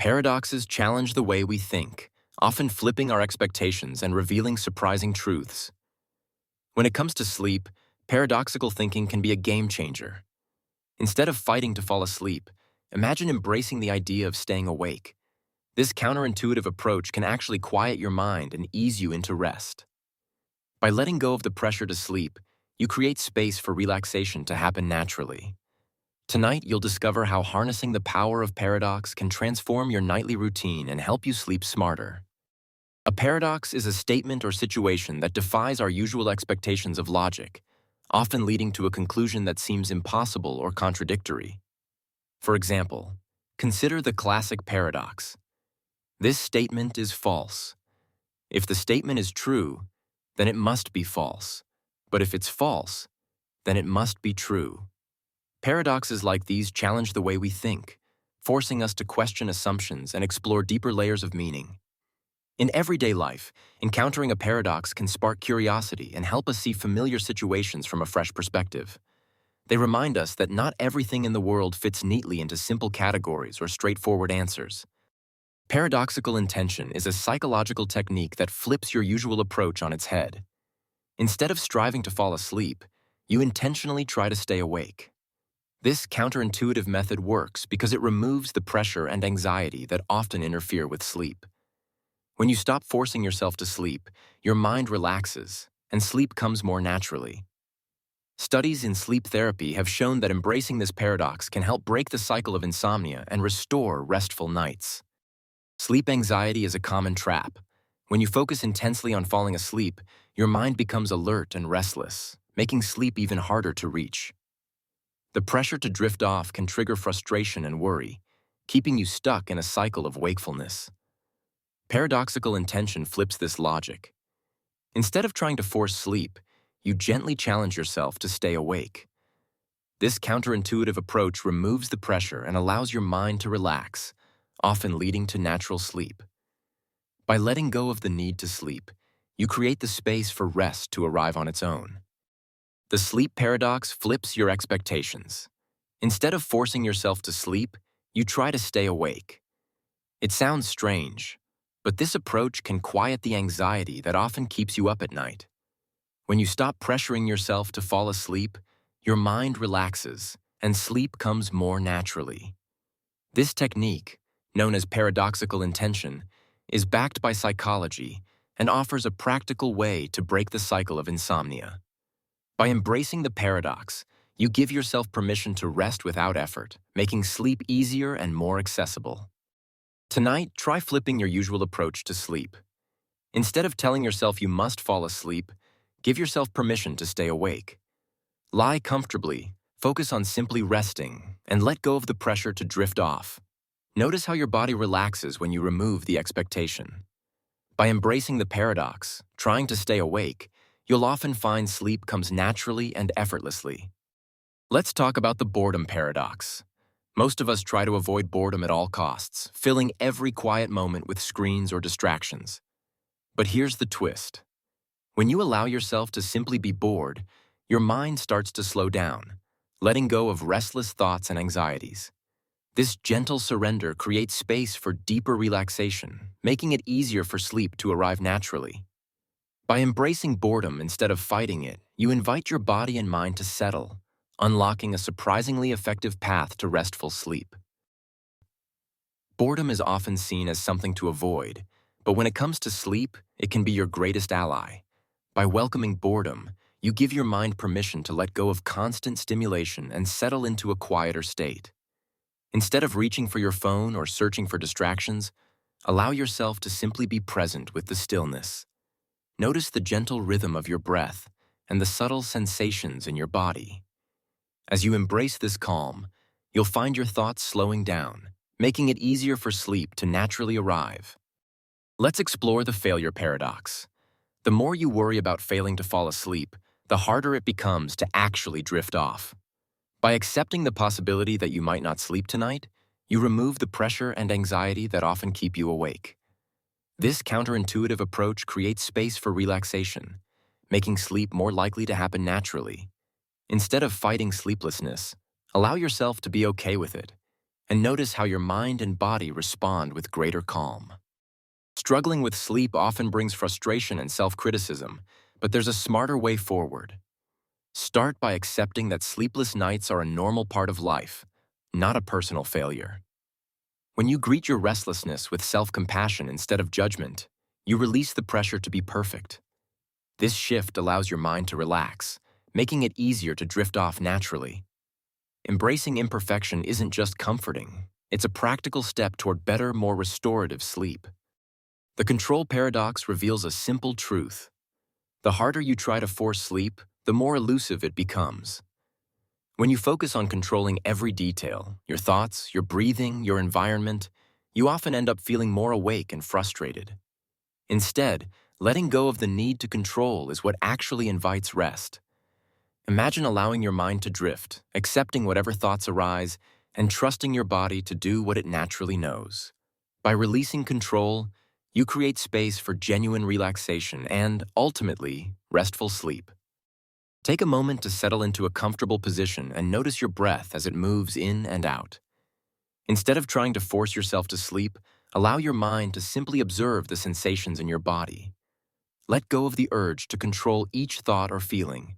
Paradoxes challenge the way we think, often flipping our expectations and revealing surprising truths. When it comes to sleep, paradoxical thinking can be a game changer. Instead of fighting to fall asleep, imagine embracing the idea of staying awake. This counterintuitive approach can actually quiet your mind and ease you into rest. By letting go of the pressure to sleep, you create space for relaxation to happen naturally. Tonight, you'll discover how harnessing the power of paradox can transform your nightly routine and help you sleep smarter. A paradox is a statement or situation that defies our usual expectations of logic, often leading to a conclusion that seems impossible or contradictory. For example, consider the classic paradox. This statement is false. If the statement is true, then it must be false. But if it's false, then it must be true. Paradoxes like these challenge the way we think, forcing us to question assumptions and explore deeper layers of meaning. In everyday life, encountering a paradox can spark curiosity and help us see familiar situations from a fresh perspective. They remind us that not everything in the world fits neatly into simple categories or straightforward answers. Paradoxical intention is a psychological technique that flips your usual approach on its head. Instead of striving to fall asleep, you intentionally try to stay awake. This counterintuitive method works because it removes the pressure and anxiety that often interfere with sleep. When you stop forcing yourself to sleep, your mind relaxes, and sleep comes more naturally. Studies in sleep therapy have shown that embracing this paradox can help break the cycle of insomnia and restore restful nights. Sleep anxiety is a common trap. When you focus intensely on falling asleep, your mind becomes alert and restless, making sleep even harder to reach. The pressure to drift off can trigger frustration and worry, keeping you stuck in a cycle of wakefulness. Paradoxical intention flips this logic. Instead of trying to force sleep, you gently challenge yourself to stay awake. This counterintuitive approach removes the pressure and allows your mind to relax, often leading to natural sleep. By letting go of the need to sleep, you create the space for rest to arrive on its own. The sleep paradox flips your expectations. Instead of forcing yourself to sleep, you try to stay awake. It sounds strange, but this approach can quiet the anxiety that often keeps you up at night. When you stop pressuring yourself to fall asleep, your mind relaxes and sleep comes more naturally. This technique, known as paradoxical intention, is backed by psychology and offers a practical way to break the cycle of insomnia. By embracing the paradox, you give yourself permission to rest without effort, making sleep easier and more accessible. Tonight, try flipping your usual approach to sleep. Instead of telling yourself you must fall asleep, give yourself permission to stay awake. Lie comfortably, focus on simply resting, and let go of the pressure to drift off. Notice how your body relaxes when you remove the expectation. By embracing the paradox, trying to stay awake, you'll often find sleep comes naturally and effortlessly. Let's talk about the boredom paradox. Most of us try to avoid boredom at all costs, filling every quiet moment with screens or distractions. But here's the twist. When you allow yourself to simply be bored, your mind starts to slow down, letting go of restless thoughts and anxieties. This gentle surrender creates space for deeper relaxation, making it easier for sleep to arrive naturally. By embracing boredom instead of fighting it, you invite your body and mind to settle, unlocking a surprisingly effective path to restful sleep. Boredom is often seen as something to avoid, but when it comes to sleep, it can be your greatest ally. By welcoming boredom, you give your mind permission to let go of constant stimulation and settle into a quieter state. Instead of reaching for your phone or searching for distractions, allow yourself to simply be present with the stillness. Notice the gentle rhythm of your breath and the subtle sensations in your body. As you embrace this calm, you'll find your thoughts slowing down, making it easier for sleep to naturally arrive. Let's explore the failure paradox. The more you worry about failing to fall asleep, the harder it becomes to actually drift off. By accepting the possibility that you might not sleep tonight, you remove the pressure and anxiety that often keep you awake. This counterintuitive approach creates space for relaxation, making sleep more likely to happen naturally. Instead of fighting sleeplessness, allow yourself to be okay with it. and notice how your mind and body respond with greater calm. Struggling with sleep often brings frustration and self-criticism, but there's a smarter way forward. Start by accepting that sleepless nights are a normal part of life, not a personal failure. When you greet your restlessness with self-compassion instead of judgment, you release the pressure to be perfect. This shift allows your mind to relax, making it easier to drift off naturally. Embracing imperfection isn't just comforting, it's a practical step toward better, more restorative sleep. The control paradox reveals a simple truth. The harder you try to force sleep, the more elusive it becomes. When you focus on controlling every detail, your thoughts, your breathing, your environment, you often end up feeling more awake and frustrated. Instead, letting go of the need to control is what actually invites rest. Imagine allowing your mind to drift, accepting whatever thoughts arise, and trusting your body to do what it naturally knows. By releasing control, you create space for genuine relaxation and, ultimately, restful sleep. Take a moment to settle into a comfortable position and notice your breath as it moves in and out. Instead of trying to force yourself to sleep, allow your mind to simply observe the sensations in your body. Let go of the urge to control each thought or feeling.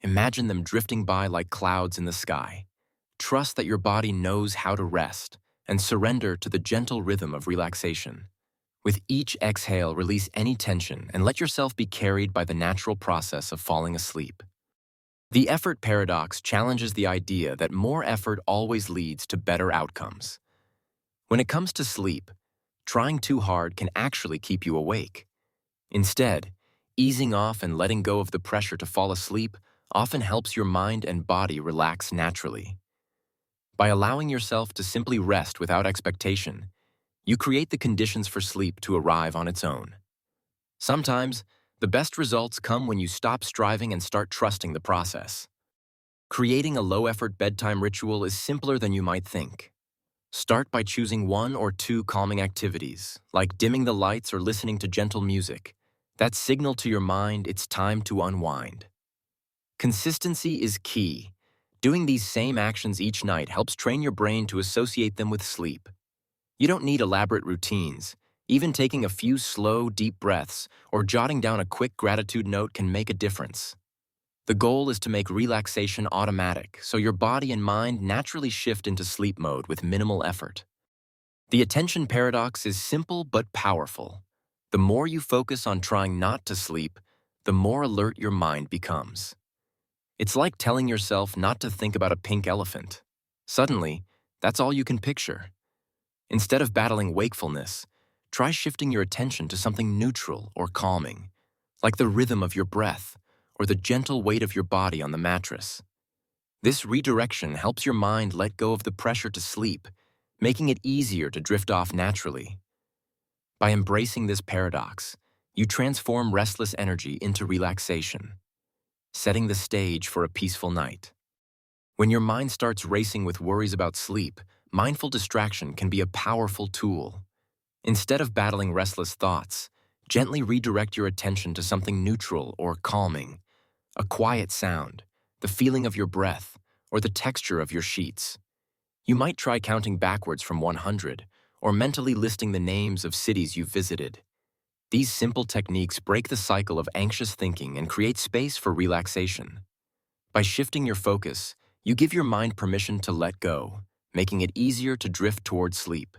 Imagine them drifting by like clouds in the sky. Trust that your body knows how to rest and surrender to the gentle rhythm of relaxation. With each exhale, release any tension and let yourself be carried by the natural process of falling asleep. The effort paradox challenges the idea that more effort always leads to better outcomes. When it comes to sleep, trying too hard can actually keep you awake. Instead, easing off and letting go of the pressure to fall asleep often helps your mind and body relax naturally. By allowing yourself to simply rest without expectation, you create the conditions for sleep to arrive on its own. Sometimes, the best results come when you stop striving and start trusting the process. Creating a low-effort bedtime ritual is simpler than you might think. Start by choosing 1 or 2 calming activities, like dimming the lights or listening to gentle music, that signal to your mind it's time to unwind. Consistency is key. Doing these same actions each night helps train your brain to associate them with sleep. You don't need elaborate routines. Even taking a few slow, deep breaths or jotting down a quick gratitude note can make a difference. The goal is to make relaxation automatic, so your body and mind naturally shift into sleep mode with minimal effort. The attention paradox is simple but powerful. The more you focus on trying not to sleep, the more alert your mind becomes. It's like telling yourself not to think about a pink elephant. Suddenly, that's all you can picture. Instead of battling wakefulness, try shifting your attention to something neutral or calming, like the rhythm of your breath or the gentle weight of your body on the mattress. This redirection helps your mind let go of the pressure to sleep, making it easier to drift off naturally. By embracing this paradox, you transform restless energy into relaxation, setting the stage for a peaceful night. When your mind starts racing with worries about sleep, mindful distraction can be a powerful tool. Instead of battling restless thoughts, gently redirect your attention to something neutral or calming, a quiet sound, the feeling of your breath, or the texture of your sheets. You might try counting backwards from 100, or mentally listing the names of cities you've visited. These simple techniques break the cycle of anxious thinking and create space for relaxation. By shifting your focus, you give your mind permission to let go, making it easier to drift toward sleep.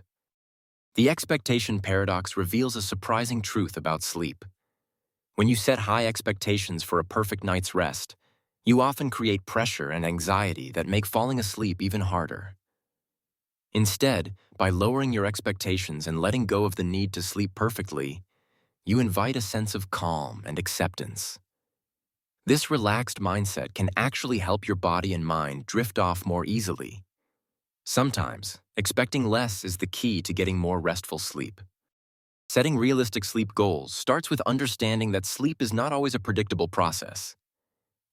The expectation paradox reveals a surprising truth about sleep. When you set high expectations for a perfect night's rest, you often create pressure and anxiety that make falling asleep even harder. Instead, by lowering your expectations and letting go of the need to sleep perfectly, you invite a sense of calm and acceptance. This relaxed mindset can actually help your body and mind drift off more easily. Sometimes, expecting less is the key to getting more restful sleep. Setting realistic sleep goals starts with understanding that sleep is not always a predictable process.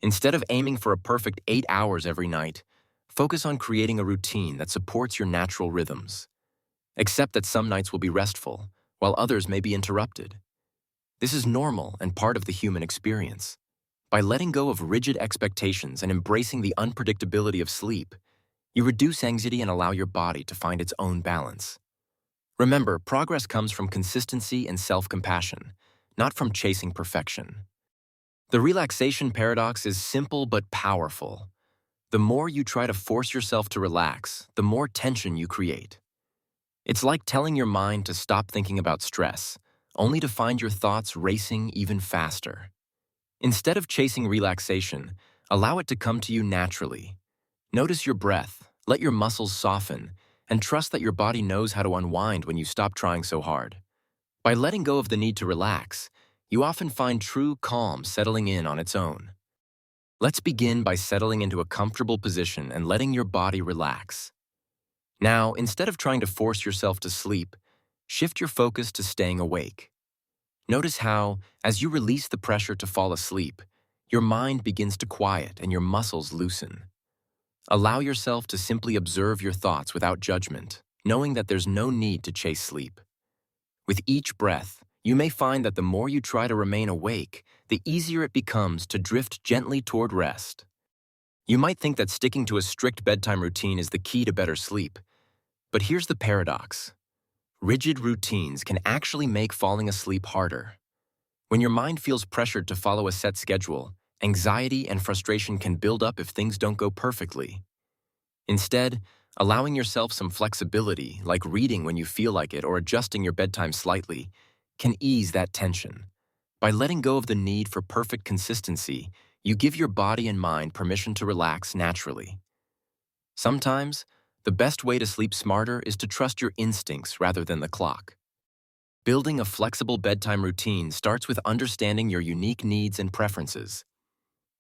Instead of aiming for a perfect 8 hours every night, focus on creating a routine that supports your natural rhythms. Accept that some nights will be restful, while others may be interrupted. This is normal and part of the human experience. By letting go of rigid expectations and embracing the unpredictability of sleep, You reduce anxiety and allow your body to find its own balance. Remember, progress comes from consistency and self-compassion, not from chasing perfection. The relaxation paradox is simple but powerful. The more you try to force yourself to relax, the more tension you create. It's like telling your mind to stop thinking about stress, only to find your thoughts racing even faster. Instead of chasing relaxation, allow it to come to you naturally. Notice your breath, let your muscles soften, and trust that your body knows how to unwind when you stop trying so hard. By letting go of the need to relax, you often find true calm settling in on its own. Let's begin by settling into a comfortable position and letting your body relax. Now, instead of trying to force yourself to sleep, shift your focus to staying awake. Notice how, as you release the pressure to fall asleep, your mind begins to quiet and your muscles loosen. Allow yourself to simply observe your thoughts without judgment, knowing that there's no need to chase sleep. With each breath, you may find that the more you try to remain awake, the easier it becomes to drift gently toward rest. You might think that sticking to a strict bedtime routine is the key to better sleep. But here's the paradox. Rigid routines can actually make falling asleep harder. When your mind feels pressured to follow a set schedule, anxiety and frustration can build up if things don't go perfectly. Instead, allowing yourself some flexibility, like reading when you feel like it or adjusting your bedtime slightly, can ease that tension. By letting go of the need for perfect consistency, you give your body and mind permission to relax naturally. Sometimes, the best way to sleep smarter is to trust your instincts rather than the clock. Building a flexible bedtime routine starts with understanding your unique needs and preferences.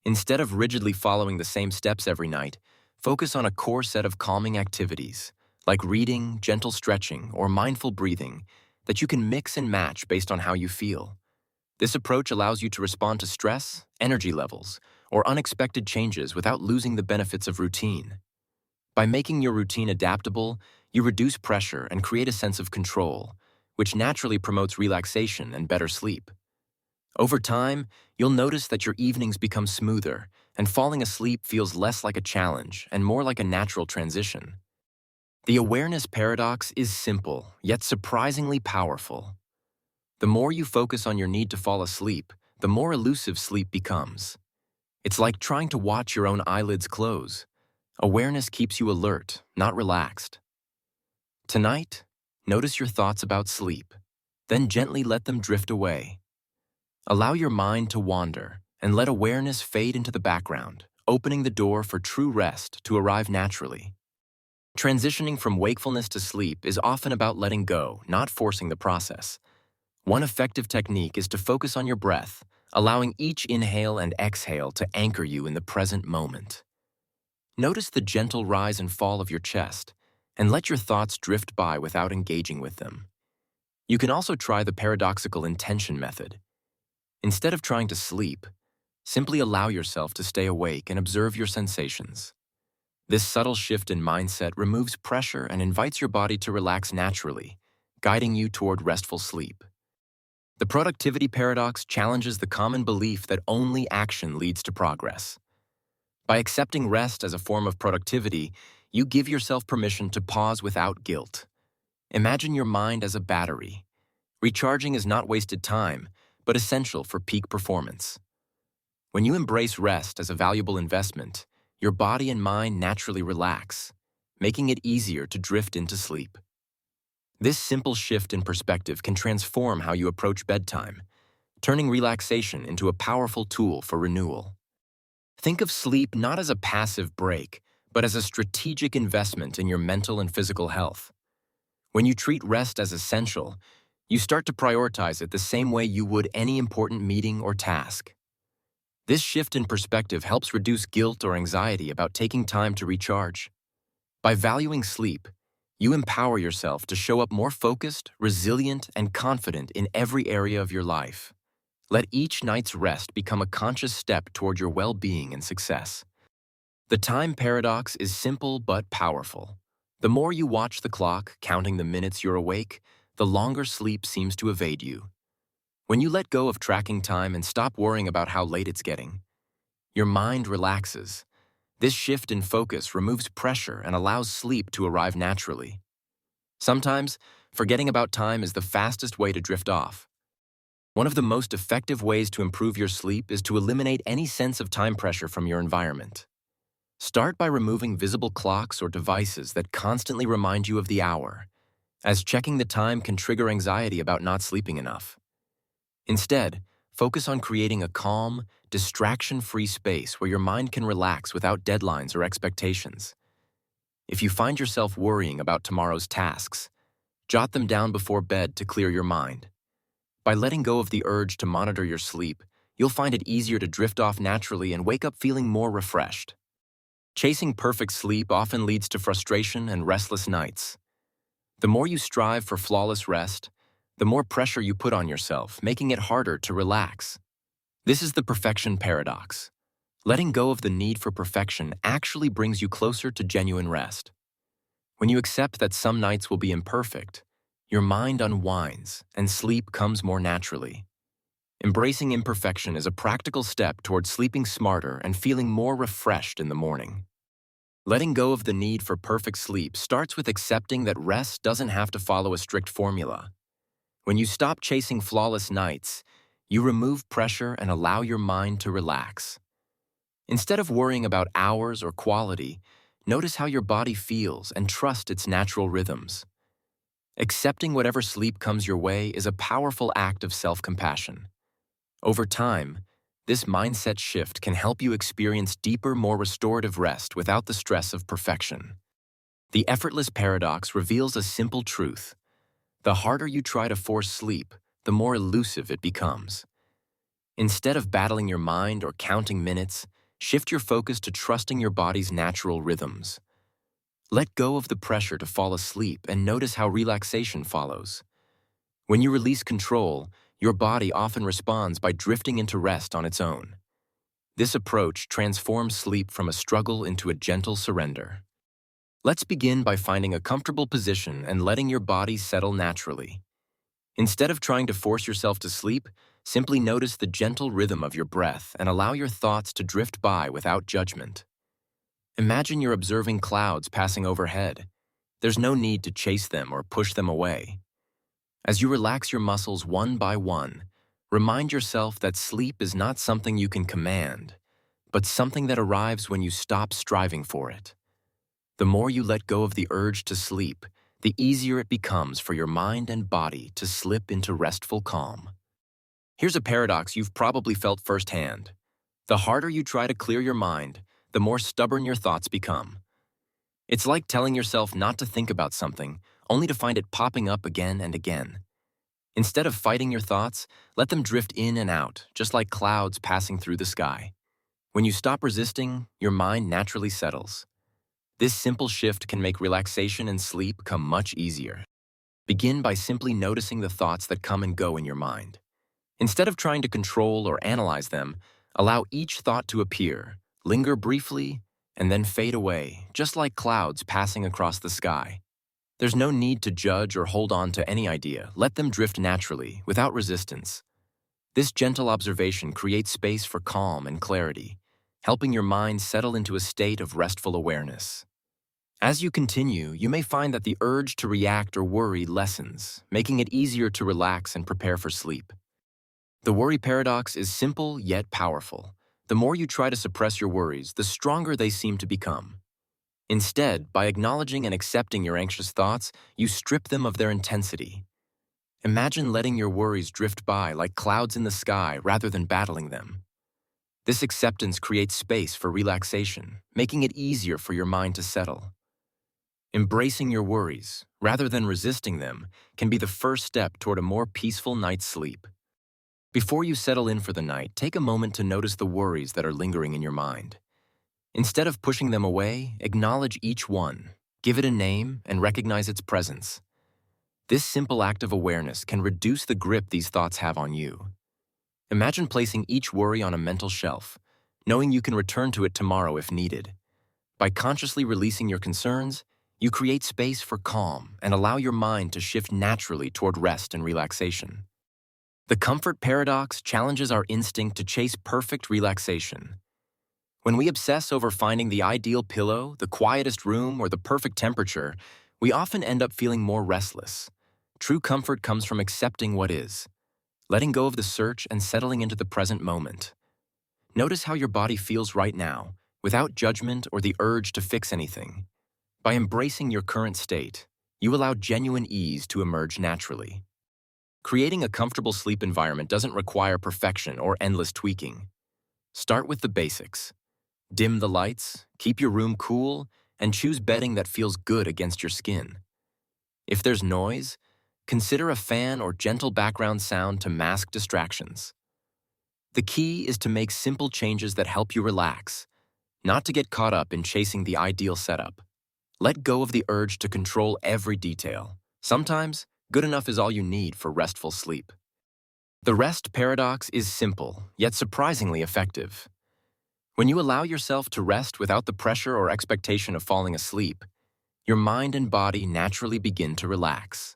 Instead of rigidly following the same steps every night, focus on a core set of calming activities, like reading, gentle stretching, or mindful breathing, that you can mix and match based on how you feel. This approach allows you to respond to stress, energy levels, or unexpected changes without losing the benefits of routine. By making your routine adaptable, you reduce pressure and create a sense of control, which naturally promotes relaxation and better sleep. Over time, you'll notice that your evenings become smoother, and falling asleep feels less like a challenge and more like a natural transition. The awareness paradox is simple, yet surprisingly powerful. The more you focus on your need to fall asleep, the more elusive sleep becomes. It's like trying to watch your own eyelids close. Awareness keeps you alert, not relaxed. Tonight, notice your thoughts about sleep, then gently let them drift away. Allow your mind to wander and let awareness fade into the background, opening the door for true rest to arrive naturally. Transitioning from wakefulness to sleep is often about letting go, not forcing the process. One effective technique is to focus on your breath, allowing each inhale and exhale to anchor you in the present moment. Notice the gentle rise and fall of your chest, and let your thoughts drift by without engaging with them. You can also try the paradoxical intention method. Instead of trying to sleep, simply allow yourself to stay awake and observe your sensations. This subtle shift in mindset removes pressure and invites your body to relax naturally, guiding you toward restful sleep. The productivity paradox challenges the common belief that only action leads to progress. By accepting rest as a form of productivity, you give yourself permission to pause without guilt. Imagine your mind as a battery. Recharging is not wasted time, but essential for peak performance. When you embrace rest as a valuable investment, your body and mind naturally relax, making it easier to drift into sleep. This simple shift in perspective can transform how you approach bedtime, turning relaxation into a powerful tool for renewal. Think of sleep not as a passive break, but as a strategic investment in your mental and physical health. When you treat rest as essential, you start to prioritize it the same way you would any important meeting or task. This shift in perspective helps reduce guilt or anxiety about taking time to recharge. By valuing sleep, you empower yourself to show up more focused, resilient, and confident in every area of your life. Let each night's rest become a conscious step toward your well-being and success. The time paradox is simple but powerful. The more you watch the clock, counting the minutes you're awake, the longer sleep seems to evade you. When you let go of tracking time and stop worrying about how late it's getting, your mind relaxes, This shift in focus removes pressure and allows sleep to arrive naturally. Sometimes, forgetting about time is the fastest way to drift off. One of the most effective ways to improve your sleep is to eliminate any sense of time pressure from your environment. Start by removing visible clocks or devices that constantly remind you of the hour, as checking the time can trigger anxiety about not sleeping enough. Instead, focus on creating a calm, distraction-free space where your mind can relax without deadlines or expectations. If you find yourself worrying about tomorrow's tasks, jot them down before bed to clear your mind. By letting go of the urge to monitor your sleep, you'll find it easier to drift off naturally and wake up feeling more refreshed. Chasing perfect sleep often leads to frustration and restless nights. The more you strive for flawless rest, the more pressure you put on yourself, making it harder to relax. This is the perfection paradox. Letting go of the need for perfection actually brings you closer to genuine rest. When you accept that some nights will be imperfect, your mind unwinds and sleep comes more naturally. Embracing imperfection is a practical step towards sleeping smarter and feeling more refreshed in the morning. Letting go of the need for perfect sleep starts with accepting that rest doesn't have to follow a strict formula. When you stop chasing flawless nights, you remove pressure and allow your mind to relax. Instead of worrying about hours or quality, notice how your body feels and trust its natural rhythms. Accepting whatever sleep comes your way is a powerful act of self-compassion. Over time, this mindset shift can help you experience deeper, more restorative rest without the stress of perfection. The effortless paradox reveals a simple truth. The harder you try to force sleep, the more elusive it becomes. Instead of battling your mind or counting minutes, shift your focus to trusting your body's natural rhythms. Let go of the pressure to fall asleep and notice how relaxation follows. When you release control, your body often responds by drifting into rest on its own. This approach transforms sleep from a struggle into a gentle surrender. Let's begin by finding a comfortable position and letting your body settle naturally. Instead of trying to force yourself to sleep, simply notice the gentle rhythm of your breath and allow your thoughts to drift by without judgment. Imagine you're observing clouds passing overhead. There's no need to chase them or push them away. As you relax your muscles one by one, remind yourself that sleep is not something you can command, but something that arrives when you stop striving for it. The more you let go of the urge to sleep, the easier it becomes for your mind and body to slip into restful calm. Here's a paradox you've probably felt firsthand. The harder you try to clear your mind, the more stubborn your thoughts become. It's like telling yourself not to think about something, only to find it popping up again and again. Instead of fighting your thoughts, let them drift in and out, just like clouds passing through the sky. When you stop resisting, your mind naturally settles. This simple shift can make relaxation and sleep come much easier. Begin by simply noticing the thoughts that come and go in your mind. Instead of trying to control or analyze them, allow each thought to appear, linger briefly, and then fade away, just like clouds passing across the sky. There's no need to judge or hold on to any idea. Let them drift naturally, without resistance. This gentle observation creates space for calm and clarity, helping your mind settle into a state of restful awareness. As you continue, you may find that the urge to react or worry lessens, making it easier to relax and prepare for sleep. The worry paradox is simple yet powerful. The more you try to suppress your worries, the stronger they seem to become. Instead, by acknowledging and accepting your anxious thoughts, you strip them of their intensity. Imagine letting your worries drift by like clouds in the sky rather than battling them. This acceptance creates space for relaxation, making it easier for your mind to settle. Embracing your worries, rather than resisting them, can be the first step toward a more peaceful night's sleep. Before you settle in for the night, take a moment to notice the worries that are lingering in your mind. Instead of pushing them away, acknowledge each one, give it a name, and recognize its presence. This simple act of awareness can reduce the grip these thoughts have on you. Imagine placing each worry on a mental shelf, knowing you can return to it tomorrow if needed. By consciously releasing your concerns, you create space for calm and allow your mind to shift naturally toward rest and relaxation. The comfort paradox challenges our instinct to chase perfect relaxation. When we obsess over finding the ideal pillow, the quietest room, or the perfect temperature, we often end up feeling more restless. True comfort comes from accepting what is, letting go of the search and settling into the present moment. Notice how your body feels right now, without judgment or the urge to fix anything. By embracing your current state, you allow genuine ease to emerge naturally. Creating a comfortable sleep environment doesn't require perfection or endless tweaking. Start with the basics. Dim the lights, keep your room cool, and choose bedding that feels good against your skin. If there's noise, consider a fan or gentle background sound to mask distractions. The key is to make simple changes that help you relax, not to get caught up in chasing the ideal setup. Let go of the urge to control every detail. Sometimes, good enough is all you need for restful sleep. The rest paradox is simple, yet surprisingly effective. When you allow yourself to rest without the pressure or expectation of falling asleep, your mind and body naturally begin to relax.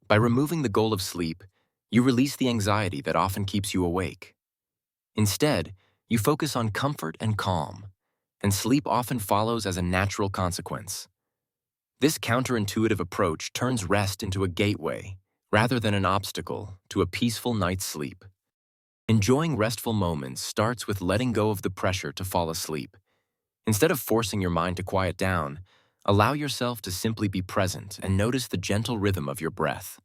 By removing the goal of sleep, you release the anxiety that often keeps you awake. Instead, you focus on comfort and calm, and sleep often follows as a natural consequence. This counterintuitive approach turns rest into a gateway, rather than an obstacle, to a peaceful night's sleep. Enjoying restful moments starts with letting go of the pressure to fall asleep. Instead of forcing your mind to quiet down, allow yourself to simply be present and notice the gentle rhythm of your breath.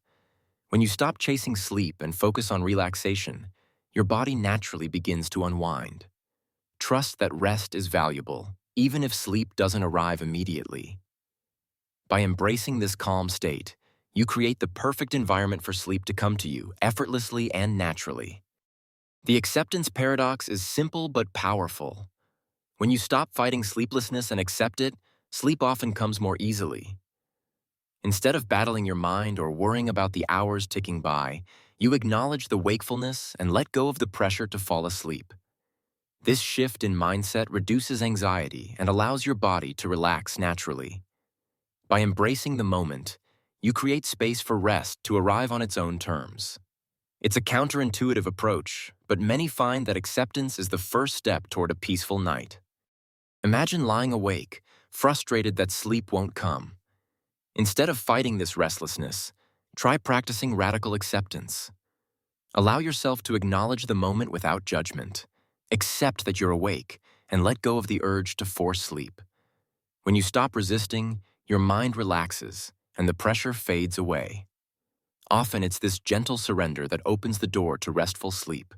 When you stop chasing sleep and focus on relaxation, your body naturally begins to unwind. Trust that rest is valuable, even if sleep doesn't arrive immediately. By embracing this calm state, you create the perfect environment for sleep to come to you effortlessly and naturally. The acceptance paradox is simple but powerful. When you stop fighting sleeplessness and accept it, sleep often comes more easily. Instead of battling your mind or worrying about the hours ticking by, you acknowledge the wakefulness and let go of the pressure to fall asleep. This shift in mindset reduces anxiety and allows your body to relax naturally. By embracing the moment, you create space for rest to arrive on its own terms. It's a counterintuitive approach, but many find that acceptance is the first step toward a peaceful night. Imagine lying awake, frustrated that sleep won't come. Instead of fighting this restlessness, try practicing radical acceptance. Allow yourself to acknowledge the moment without judgment. Accept that you're awake and let go of the urge to force sleep. When you stop resisting, your mind relaxes and the pressure fades away. Often it's this gentle surrender that opens the door to restful sleep.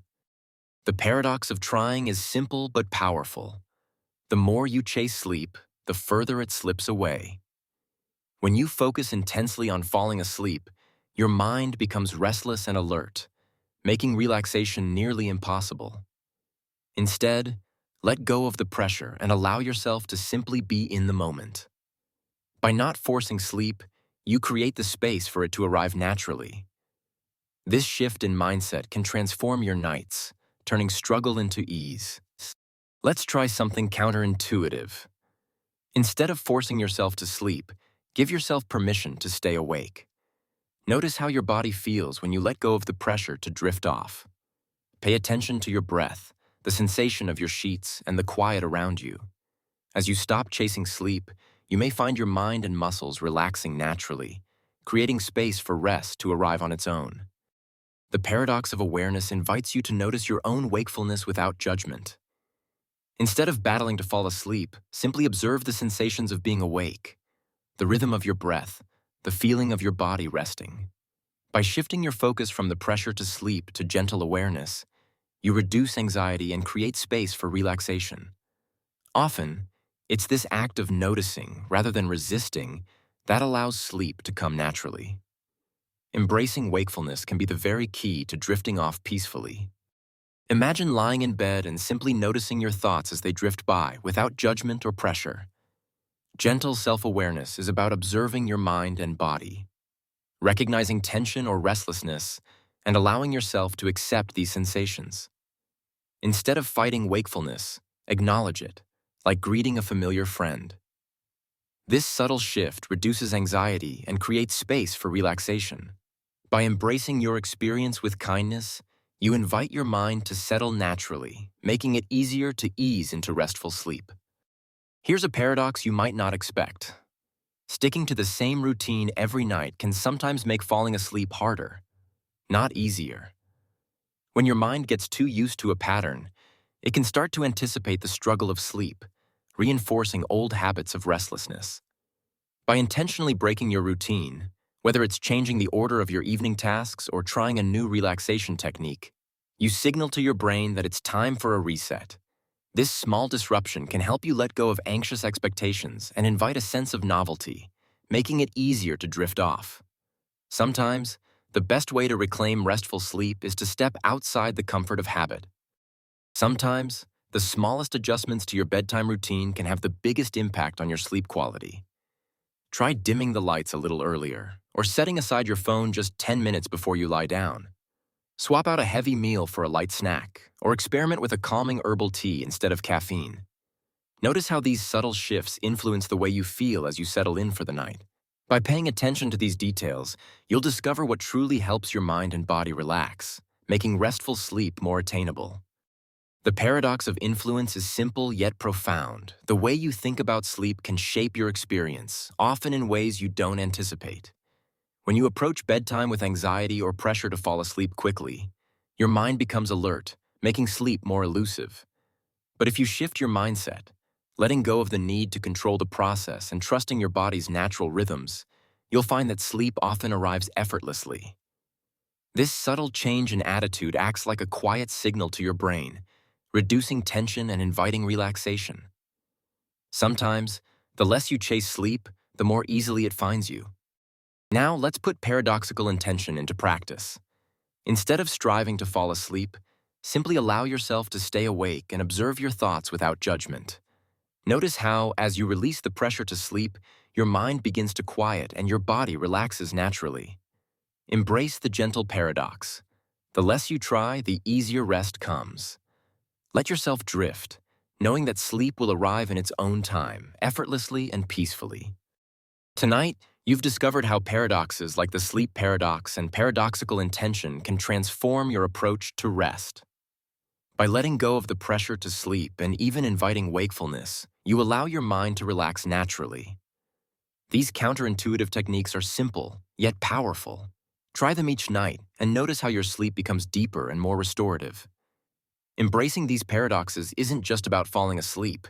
The paradox of trying is simple but powerful. The more you chase sleep, the further it slips away. When you focus intensely on falling asleep, your mind becomes restless and alert, making relaxation nearly impossible. Instead, let go of the pressure and allow yourself to simply be in the moment. By not forcing sleep, you create the space for it to arrive naturally. This shift in mindset can transform your nights, turning struggle into ease. Let's try something counterintuitive. Instead of forcing yourself to sleep, give yourself permission to stay awake. Notice how your body feels when you let go of the pressure to drift off. Pay attention to your breath, the sensation of your sheets, and the quiet around you. As you stop chasing sleep, you may find your mind and muscles relaxing naturally, creating space for rest to arrive on its own. The paradox of awareness invites you to notice your own wakefulness without judgment. Instead of battling to fall asleep, simply observe the sensations of being awake, the rhythm of your breath, the feeling of your body resting. By shifting your focus from the pressure to sleep to gentle awareness, you reduce anxiety and create space for relaxation. Often, it's this act of noticing rather than resisting that allows sleep to come naturally. Embracing wakefulness can be the very key to drifting off peacefully. Imagine lying in bed and simply noticing your thoughts as they drift by without judgment or pressure. Gentle self-awareness is about observing your mind and body, recognizing tension or restlessness, and allowing yourself to accept these sensations. Instead of fighting wakefulness, acknowledge it, like greeting a familiar friend. This subtle shift reduces anxiety and creates space for relaxation. By embracing your experience with kindness, You invite your mind to settle naturally, making it easier to ease into restful sleep. Here's a paradox you might not expect. Sticking to the same routine every night can sometimes make falling asleep harder, not easier. When your mind gets too used to a pattern, it can start to anticipate the struggle of sleep, reinforcing old habits of restlessness. By intentionally breaking your routine, whether it's changing the order of your evening tasks or trying a new relaxation technique, you signal to your brain that it's time for a reset. This small disruption can help you let go of anxious expectations and invite a sense of novelty, making it easier to drift off. Sometimes, the best way to reclaim restful sleep is to step outside the comfort of habit. Sometimes, the smallest adjustments to your bedtime routine can have the biggest impact on your sleep quality. Try dimming the lights a little earlier, or setting aside your phone just 10 minutes before you lie down. Swap out a heavy meal for a light snack, or experiment with a calming herbal tea instead of caffeine. Notice how these subtle shifts influence the way you feel as you settle in for the night. By paying attention to these details, you'll discover what truly helps your mind and body relax, making restful sleep more attainable. The paradox of influence is simple yet profound. The way you think about sleep can shape your experience, often in ways you don't anticipate. When you approach bedtime with anxiety or pressure to fall asleep quickly, your mind becomes alert, making sleep more elusive. But if you shift your mindset, letting go of the need to control the process and trusting your body's natural rhythms, you'll find that sleep often arrives effortlessly. This subtle change in attitude acts like a quiet signal to your brain, reducing tension and inviting relaxation. Sometimes, the less you chase sleep, the more easily it finds you. Now, let's put paradoxical intention into practice. Instead of striving to fall asleep, simply allow yourself to stay awake and observe your thoughts without judgment. Notice how, as you release the pressure to sleep, your mind begins to quiet and your body relaxes naturally. Embrace the gentle paradox. The less you try, the easier rest comes. Let yourself drift, knowing that sleep will arrive in its own time, effortlessly and peacefully. Tonight, you've discovered how paradoxes like the sleep paradox and paradoxical intention can transform your approach to rest. By letting go of the pressure to sleep and even inviting wakefulness, you allow your mind to relax naturally. These counterintuitive techniques are simple, yet powerful. Try them each night and notice how your sleep becomes deeper and more restorative. Embracing these paradoxes isn't just about falling asleep.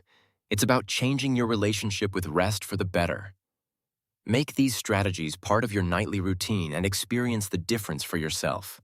It's about changing your relationship with rest for the better. Make these strategies part of your nightly routine and experience the difference for yourself.